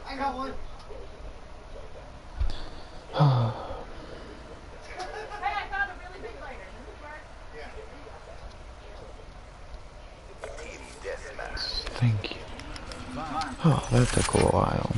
I got one. Thank you. Oh, that took a while.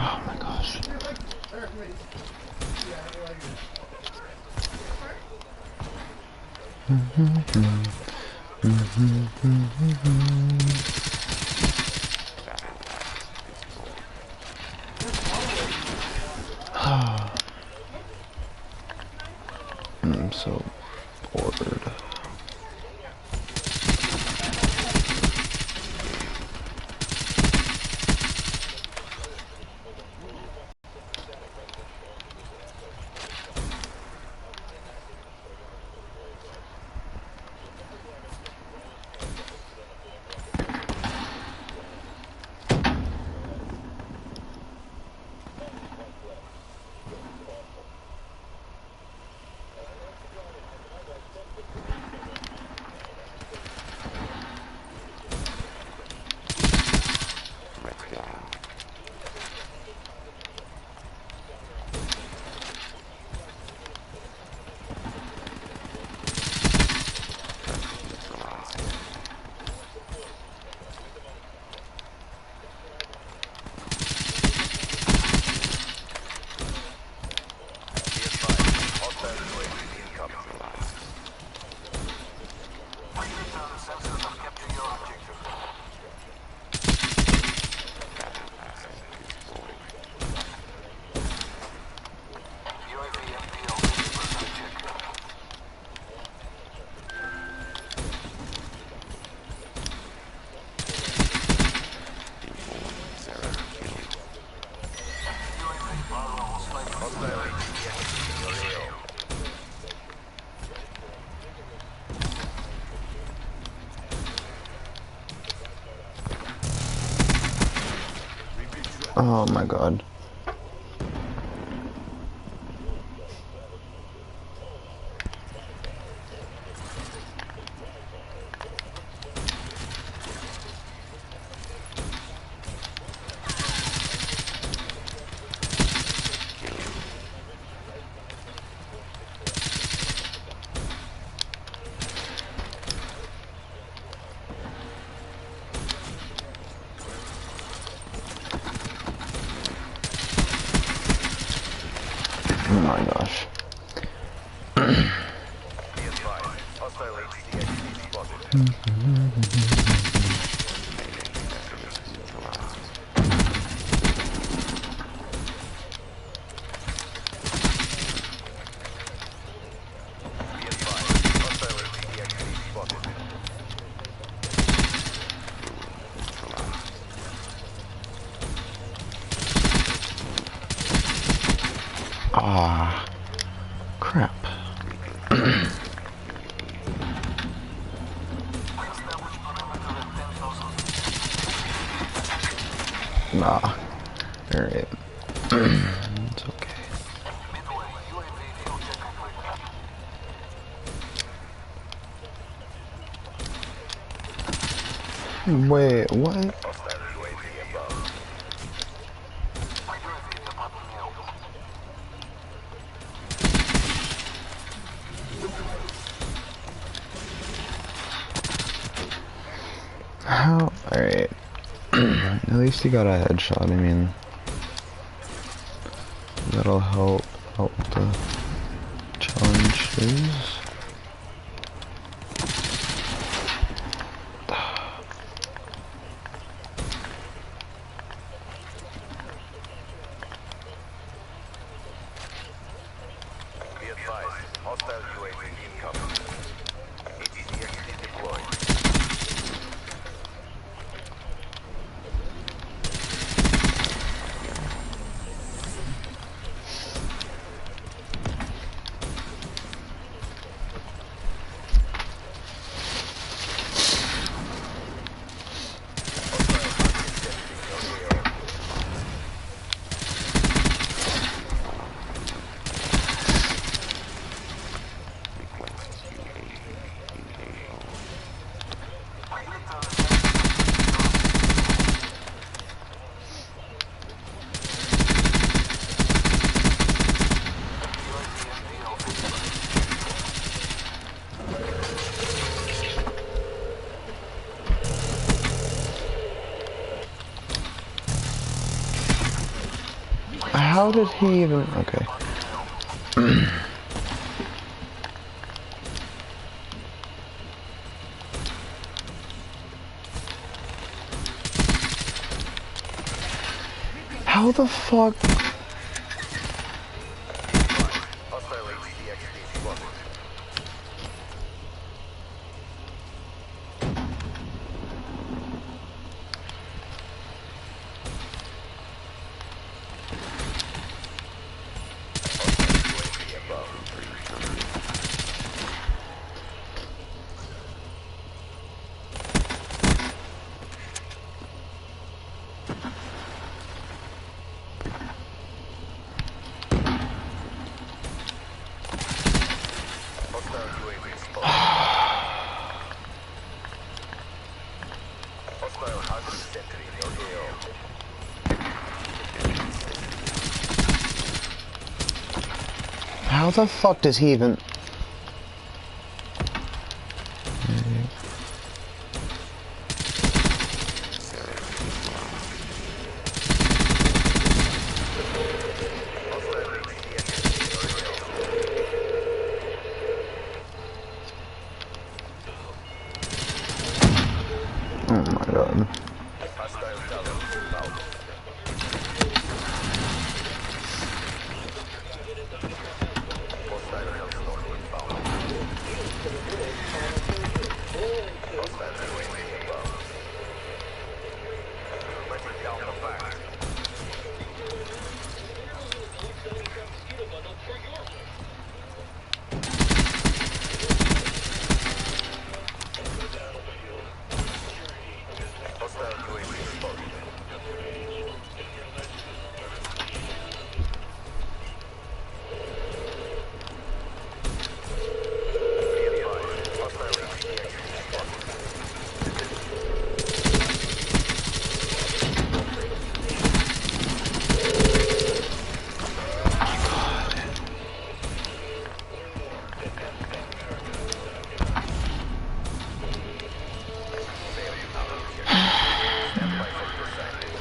Oh my gosh. I'm so bored. Oh my god. Oh my gosh. Ah, crap. Nah, alright. It's okay. Wait, what? How? Alright. At least he got a headshot, I mean. That'll help the challenge. bushes. Be advised, hostile UAV incoming. ATCXD deployed. How did he even... Okay. How the fuck... Hostile ATCXD spotted. Hostile hostage sentry in your AO. How the fuck does he even... Oh my god. Hostile tower inbound. Hostile hellstorm inbound. Hostile UAV inbound. Letting down the flag. Hostile UAV spotted. Be advised, hostile ATCXD spotted. Stand by for your assignment.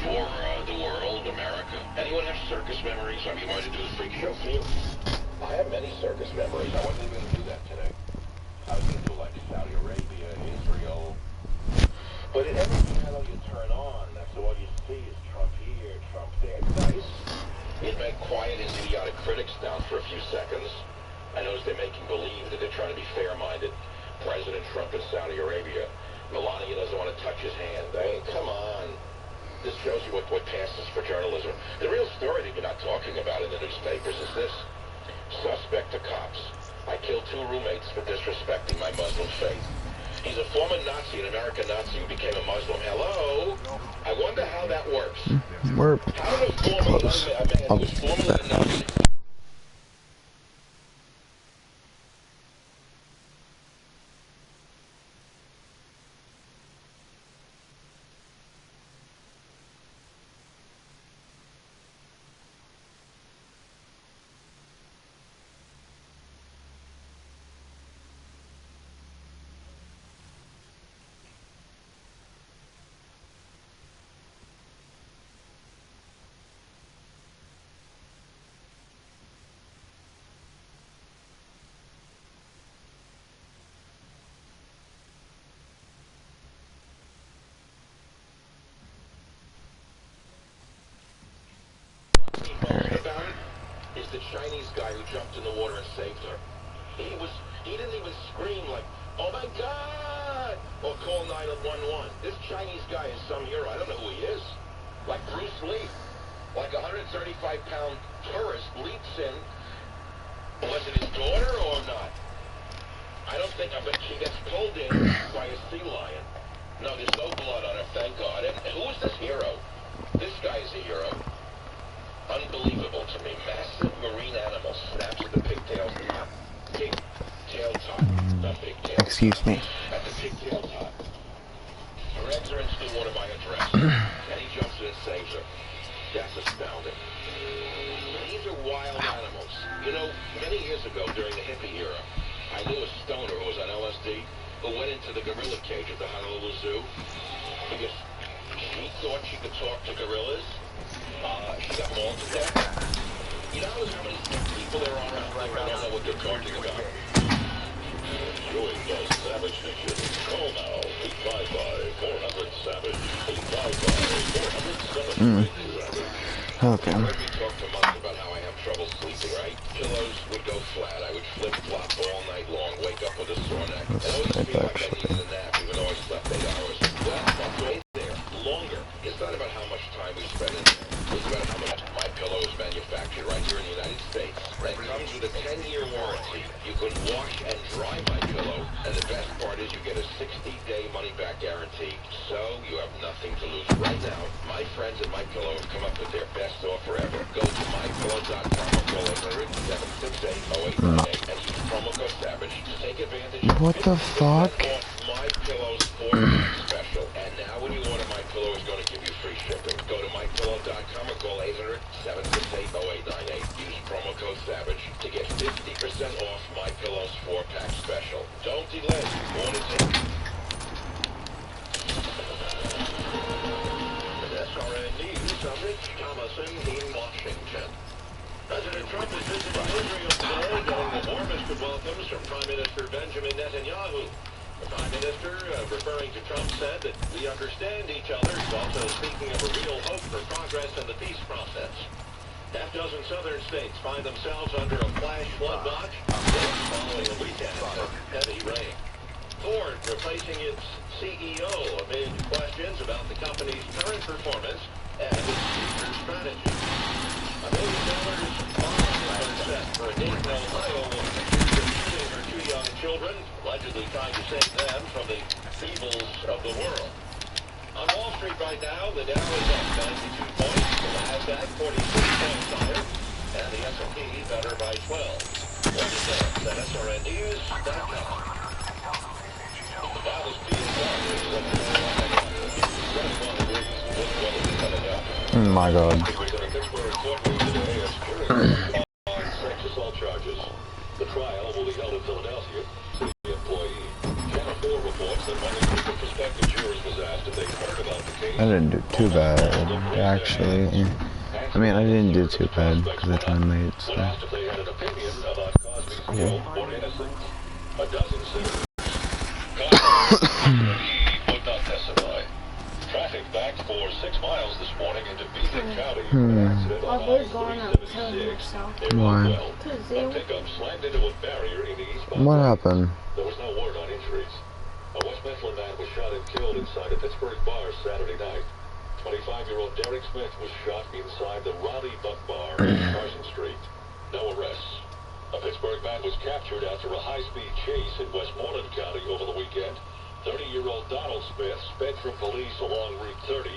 For the world, America. Anyone have circus memories? I mean, wanted to do a freak show for you? I have many circus memories. I wasn't even going to do that today. I was going to do like Saudi Arabia, Israel. But in every channel you turn on, that's all you see is Trump here, Trump there. It's nice. It may quiet his idiotic critics down for a few seconds. I notice they're making believe that they're trying to be fair-minded. President Trump in Saudi Arabia. Melania doesn't want to touch his hand. I mean, come on. This shows you what passes for journalism. The real story that you're not talking about in the newspapers is this. Suspect to cops. I killed 2 roommates for disrespecting my Muslim faith. He's a former Nazi, an American Nazi who became a Muslim. Hello? I wonder how that works. We're How does a man who's formerly a Nazi Chinese guy who jumped in the water and saved her. He didn't even scream like, "Oh my God!" or call 911. This Chinese guy is some hero. I don't know who he is. Like Bruce Lee. Like a 135-pound tourist leaps in. Was it his daughter or not? I bet she gets pulled in by a sea lion. No, there's no blood on her, thank God. And who is this hero? This guy is a hero. Unbelievable to me. Massive marine animal snaps at the pigtail top. Pigtail top, not pigtail. Excuse me. At the pigtail top. Drags her into the water by her dress. And he jumps in and saves her. That's astounding. These are wild animals. You know, many years ago during the hippie era, I knew a stoner who was on LSD who went into the gorilla cage at the Honolulu Zoo because she thought she could talk to gorillas. She got mauled to death. You know how many sick people there are out there? I don't know what they're talking about. Join the Savage Nation. Call now. 855-400-SAVAGE. 855-400-7. Okay. I heard me talk to months about how I have trouble sleeping, right? Pillows would go flat. I would flip-flop all night long, wake up with a sore neck. I always feel like I needed a nap, even though I slept 8 hours. Well, that's right there. Longer. It's not about how much time we spend in there. It's about how much My Pillow is manufactured right here in the United States. It comes with a 10-year warranty. You can wash and dry My Pillow, and the best part is you get a 60-day money-back guarantee. So you have nothing to lose. Right now, my friends at My Pillow have come up with their best offer ever. Go to mypillow.com or call 800-768-0898 and use promo code SAVAGE to take advantage of What the fuck? My Pillow's 4-pack special. And now when you order My Pillow, it's going to give you free shipping. Go to mypillow.com or call 800-768-0898. Use promo code SAVAGE to get 50% off My Pillow's 4-pack special. Don't delay. Order today. SRN News, Rich Thomason in Washington. President Trump is visiting Israel today, getting the warmest of welcomes from Prime Minister Benjamin Netanyahu. The Prime Minister, referring to Trump, said that we understand each other. He's also speaking of a real hope for progress in the peace process. Half-dozen southern states find themselves under a flash flood watch following a weekend of heavy rain. Ford replacing its CEO amid questions about the company's current performance and its future strategy. $1 million bond has been set for a Dayton, Ohio woman accused of shooting her 2 young children, allegedly trying to save them from the evils of the world. On Wall Street right now, the Dow is up 92 points, the Nasdaq 46 points higher, and the S&P better by 12. More details at SRNnews.com. Oh my God. Sex assault charges. The trial will be held in Philadelphia. The employee, Channel 4 reports that one of the prospective jurors was asked if they heard about the case. I didn't do too bad, actually. I mean, I didn't do too bad because of time late, so. When asked if they had an opinion about Cosby's guilt or innocence, a dozen senators would not testify. Traffic backed for 6 miles this morning into Beacon County. Accident on I-376. Why? A pickup slammed into a barrier in the eastbound. What happened? There was no word on injuries. A West Mifflin man was shot and killed inside a Pittsburgh bar Saturday night. 25-year-old Derek Smith was shot inside the Raleigh Buck Bar on Carson Street. No arrests. A Pittsburgh man was captured after a high-speed chase in Westmoreland County over the weekend. 30-year-old Donald Smith sped from police along Route 30.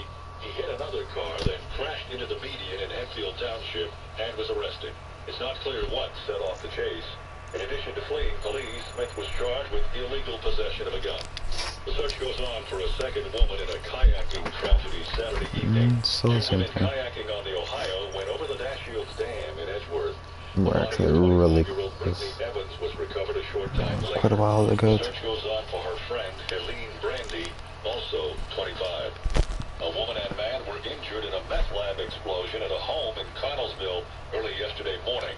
He hit another car, then crashed into the median in Enfield Township and was arrested. It's not clear what set off the chase. In addition to fleeing police, Smith was charged with illegal possession of a gun. The search goes on for a second woman in a kayaking tragedy Saturday evening. So Two women simple. kayaking on the Ohio went over the Nash Shields Dam in Edgeworth. We're actually really close. close. Evans was recovered a short time later. Quite a while ago. The search goes on for her friend, Helene Brandy, also 25. A woman and man were injured in a meth lab explosion at a home in Connellsville early yesterday morning.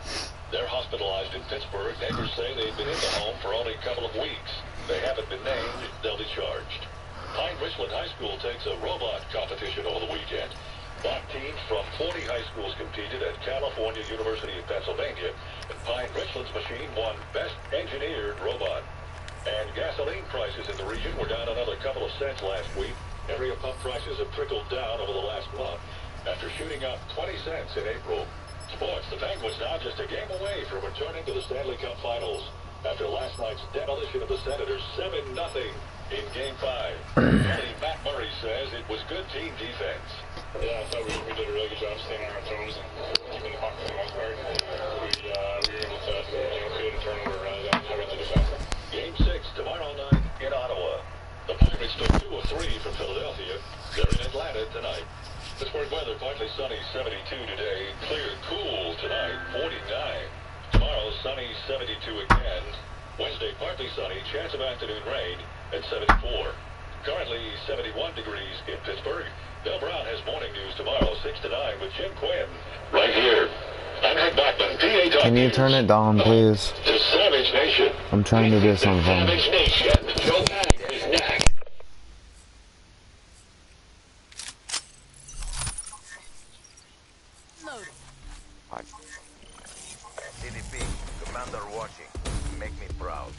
They're hospitalized in Pittsburgh. Neighbors say they've been in the home for only a couple of weeks. They haven't been named. They'll be charged. Pine Richland High School takes a robot competition over the weekend. 5 teams from 40 high schools competed at California University of Pennsylvania, and Pine Richland's machine won Best Engineered Robot. And gasoline prices in the region were down another couple of cents last week. Area pump prices have trickled down over the last month after shooting up 20 cents in April. Sports, the Penguins now just a game away from returning to the Stanley Cup Finals after last night's demolition of the Senators 7-0 in Game 5. Only Matt Murray says it was good team defense. Yeah, I thought we did a really good job staying on our toes and keeping the puck for the most part. We were able to create a turnover rather than have it to defense. Game 6 tomorrow night in Ottawa. The Pirates took 2 of 3 from Philadelphia. They're in Atlanta tonight. Pittsburgh weather, partly sunny, 72 today. Clear, cool tonight, 49. Tomorrow, sunny, 72 again. Wednesday, partly sunny, chance of afternoon rain at 74. Currently 71 degrees in Pittsburgh. Bill Brown has morning news tomorrow, 6 to 9 with Jim Quinn. Right here. I'm Hank Blackman, PA. Can you turn it down, please? To Savage Nation. I'm trying to do something. Savage Nation. Joe Pack is next. CDP, Commander watching. Make me proud.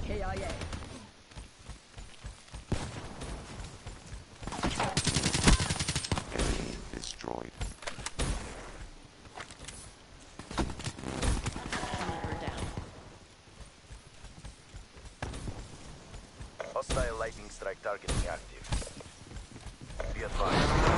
KIA. Enemy destroyed. Reaper down. Hostile lightning strike targeting active. Be advised.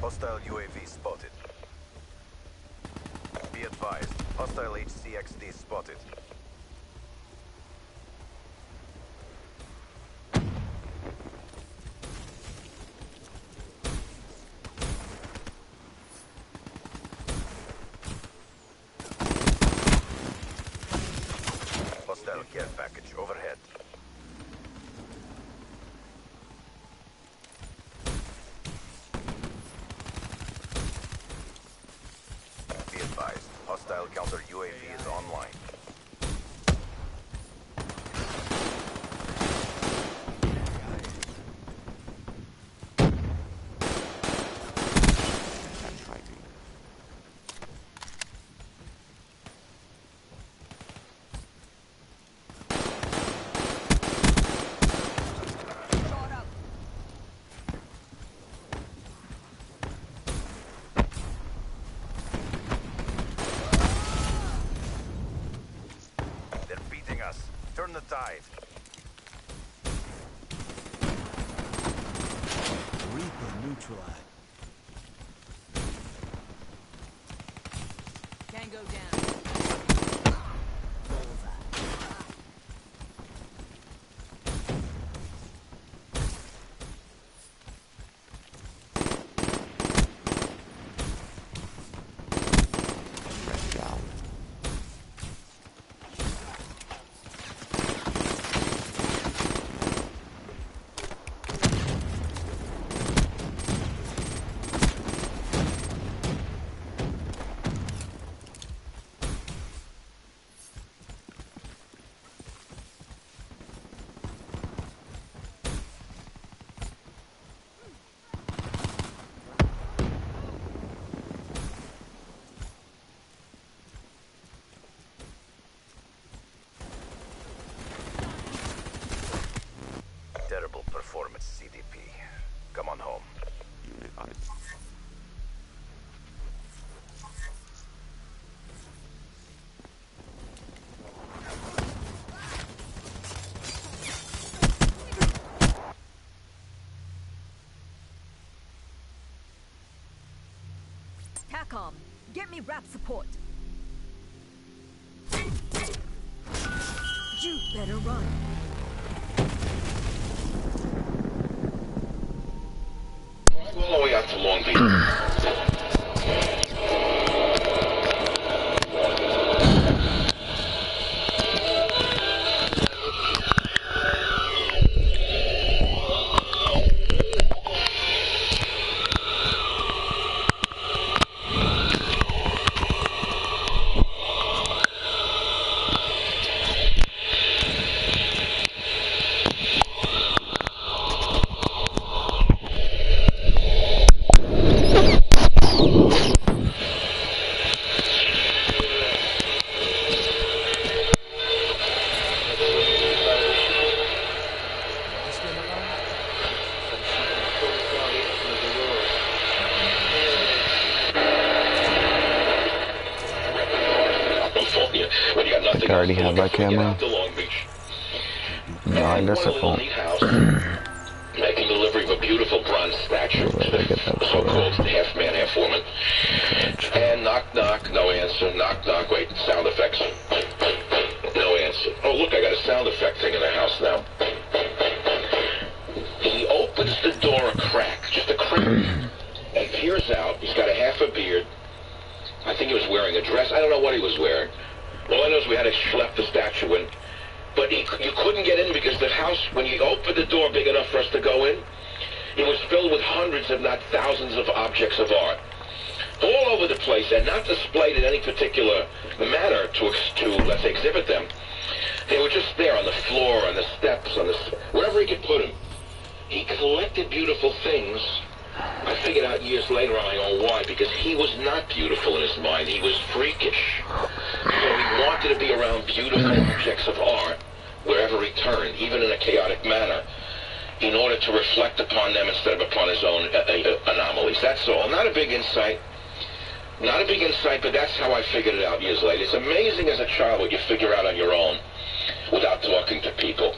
Hostile UAV spotted. Be advised, hostile HCXD spotted. Hostile care package overhead. Be advised, hostile counter UAV is online. They're beating us. Turn the tide. Reaper neutralized. Tango down. Terrible performance, CDP. Come on home. Unit on it. TACOM, get me rap support. You better run. All the way out to Long Beach. When you got nothing I already have that get camera. out to Long Beach. No, I guess One it little won't. neat house, making delivery of a beautiful bronze statue Where to did I get that the so-called photo? half man, half woman. And knock, knock, no answer. Knock, knock, wait, sound effects. No answer. Oh, look, I got a sound effect thing in the house now. He opens the door a crack, just a crack, and peers out. He's got a half a beard. I think he was wearing a dress. I don't know what he was wearing. All I know is we had to schlep the statue in. But you couldn't get in because the house, when you opened the door big enough for us to go in, it was filled with hundreds, if not thousands, of objects of art. All over the place, and not displayed in any particular manner to let's say, exhibit them. They were just there on the floor, on the steps, wherever he could put them. He collected beautiful things. I figured out years later on my own why, because he was not beautiful in his mind. He was freakish. So he wanted to be around beautiful objects of art wherever he turned, even in a chaotic manner, in order to reflect upon them instead of upon his own anomalies. That's all. Not a big insight. Not a big insight, but that's how I figured it out years later. It's amazing as a child what you figure out on your own without talking to people.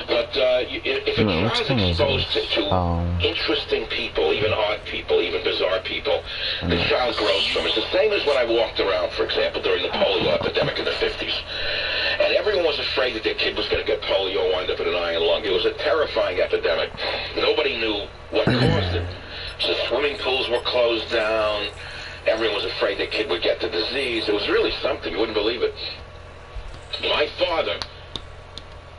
But if if a No, which child's thing is exposed this? to Oh. interesting people, even odd people, even bizarre people, the child grows from it. It's the same as when I walked around, for example, during the polio epidemic in the 50s. And everyone was afraid that their kid was going to get polio and wind up with an iron lung. It was a terrifying epidemic. Nobody knew what caused it. So swimming pools were closed down. Everyone was afraid their kid would get the disease. It was really something. You wouldn't believe it. My father,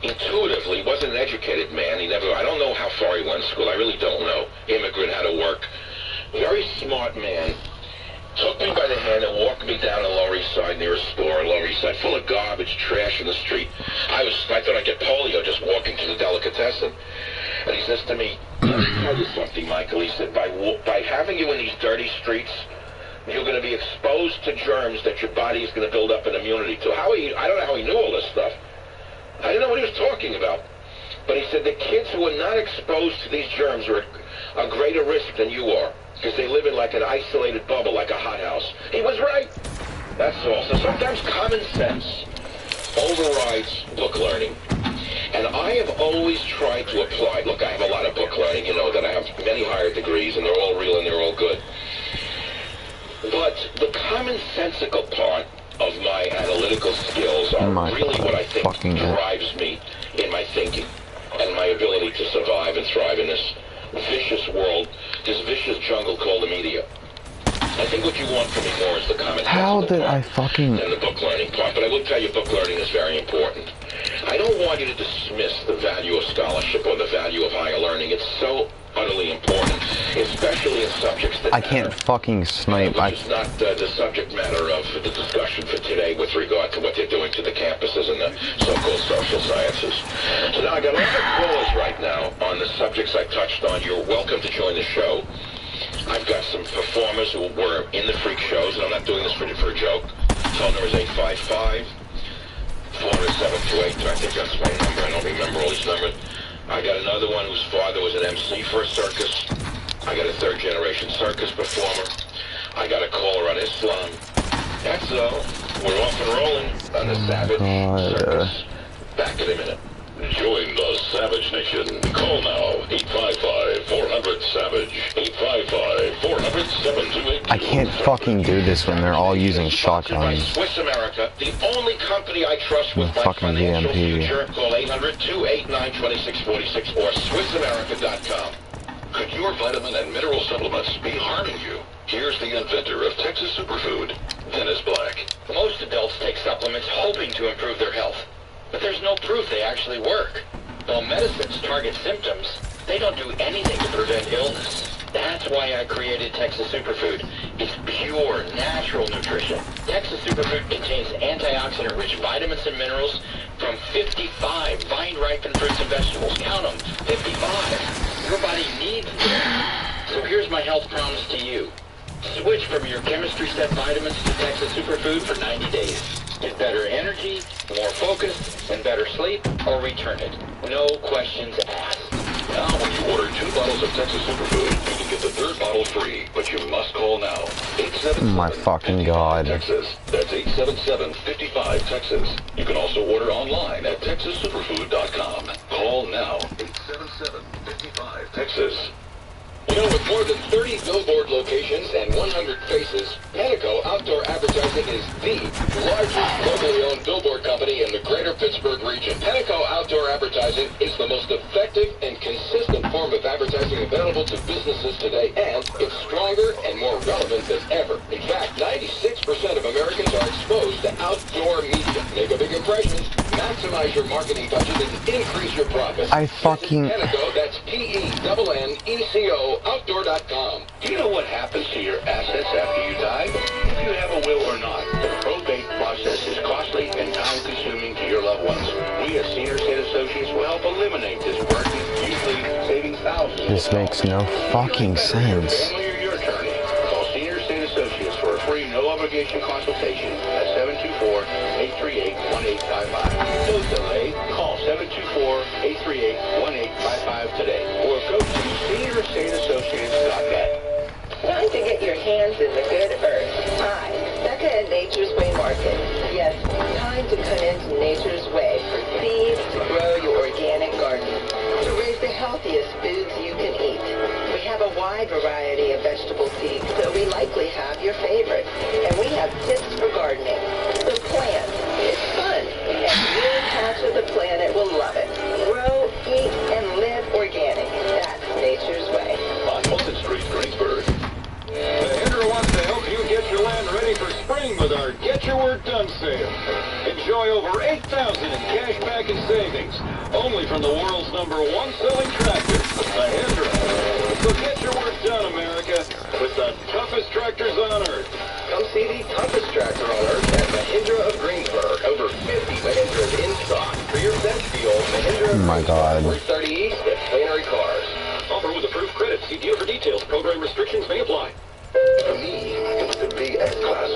intuitively, wasn't an educated man. I don't know how far he went to school. I really don't know. Immigrant, how to work. Very smart man. Took me by the hand and walked me down the Lower East Side near a store on Lower East Side, full of garbage, trash in the street. I thought I'd get polio just walking to the delicatessen. And he says to me, let me tell you something, Michael. He said, by having you in these dirty streets, you're going to be exposed to germs that your body is going to build up an immunity to. I don't know how he knew all this stuff. I didn't know what he was talking about. But he said the kids who are not exposed to these germs are a greater risk than you are, because they live in like an isolated bubble, like a hothouse. He was right. That's all. So sometimes common sense overrides book learning. And I have always tried to apply. Look, I have a lot of book learning. You know that I have many higher degrees, and they're all real and they're all good. But the commonsensical part of my analytical skills are really what I think drives me in my thinking and my ability to survive and thrive in this vicious world, this vicious jungle called the media. I think what you want from me more is the commonsensical part than the book learning part. But I will tell you, book learning is very important. I don't want you to dismiss the value of scholarship or the value of higher learning. It's so utterly important, especially in subjects that I can't fucking snipe. Which is not the subject matter of the discussion for today with regard to what they're doing to the campuses and the so-called social sciences. So now I got a lot of callers right now on the subjects I touched on. You're welcome to join the show. I've got some performers who were in the freak shows, and I'm not doing this for a joke. Phone number is 855 40728. I think that's my number. I don't remember all these numbers. I got another one whose father was an MC for a circus. I got a third-generation circus performer. I got a caller on Islam. That's all. We're off and rolling on the Savage Circus. Back in a minute. Join the Savage Nation. Call now. 855-400-SAVAGE. 855-400-7282. I can't fucking do this when they're all using shotguns. Swiss America, the only company I trust with my fucking financial VMP. future. Call 800-289-2646 or SwissAmerica.com. Could your vitamin and mineral supplements be harming you? Here's the inventor of Texas Superfood, Dennis Black. Most adults take supplements hoping to improve their health, but there's no proof they actually work. While medicines target symptoms, they don't do anything to prevent illness. That's why I created Texas Superfood. It's pure, natural nutrition. Texas Superfood contains antioxidant-rich vitamins and minerals from 55 vine-ripened fruits and vegetables. Count them, 55. Your body needs them. So here's my health promise to you. Switch from your chemistry set vitamins to Texas Superfood for 90 days. Get better energy, more focus, and better sleep, or return it. No questions asked. Now, when you order 2 bottles of Texas Superfood, you can get the 3rd bottle free, but you must call now. 877 My fucking God. Texas. That's 877-55 Texas. You can also order online at TexasSuperfood.com. Call now. 877-55 Texas. You know, with more than 30 billboard locations and 100 faces, Panico Outdoor Advertising is the largest locally owned billboard company in the greater Pittsburgh region. Panico Outdoor Advertising is the most effective and consistent form of advertising available to businesses today, and it's stronger and more relevant than ever. In fact, 96% of Americans are exposed to outdoor media. Make a big impression, maximize your marketing budget, and increase your profits. I fucking... Panico, that's P-E-N-N-E-C-O Outdoor.com. Do you know what happens to your assets after you die? If you have a will or not, the probate process is costly and time-consuming to your loved ones. We at Senior State Associates will help eliminate this burden, usually saving thousands. This makes no fucking sense. Family or your attorney. Call Senior State Associates for a free, no-obligation consultation at 724-838-1855. Don't delay. Call 724-838-1855 today, or go to SeniorStateAssociates.net. Time to get your hands in the good earth. Hi, Becca at Nature's Way Market. Yes, time to come into Nature's Way for seeds to grow your organic garden, to raise the wide variety of vegetable seeds, so we likely have your favorite. And we have tips for gardening. The plant is fun, and your patch of the planet will love it. Grow, eat, and live organic. That's nature's way. On Wilson Street, Greensburg. Mahindra wants to help you get your land ready for spring with our Get Your Work Done sale. Enjoy over $8,000 in cash back and savings, only from the world's #1 selling tractor, Mahindra. So get your work done, America, with the toughest tractors on earth. Come see the toughest tractor on earth at Mahindra of Greensburg. Over 50 Mahindras in stock. For your best deal, Mahindra of Oh my God. 430 East at Flannery Cars. Offer with approved credit. See deal for details. Program restrictions may apply. For me, it's the big S-Class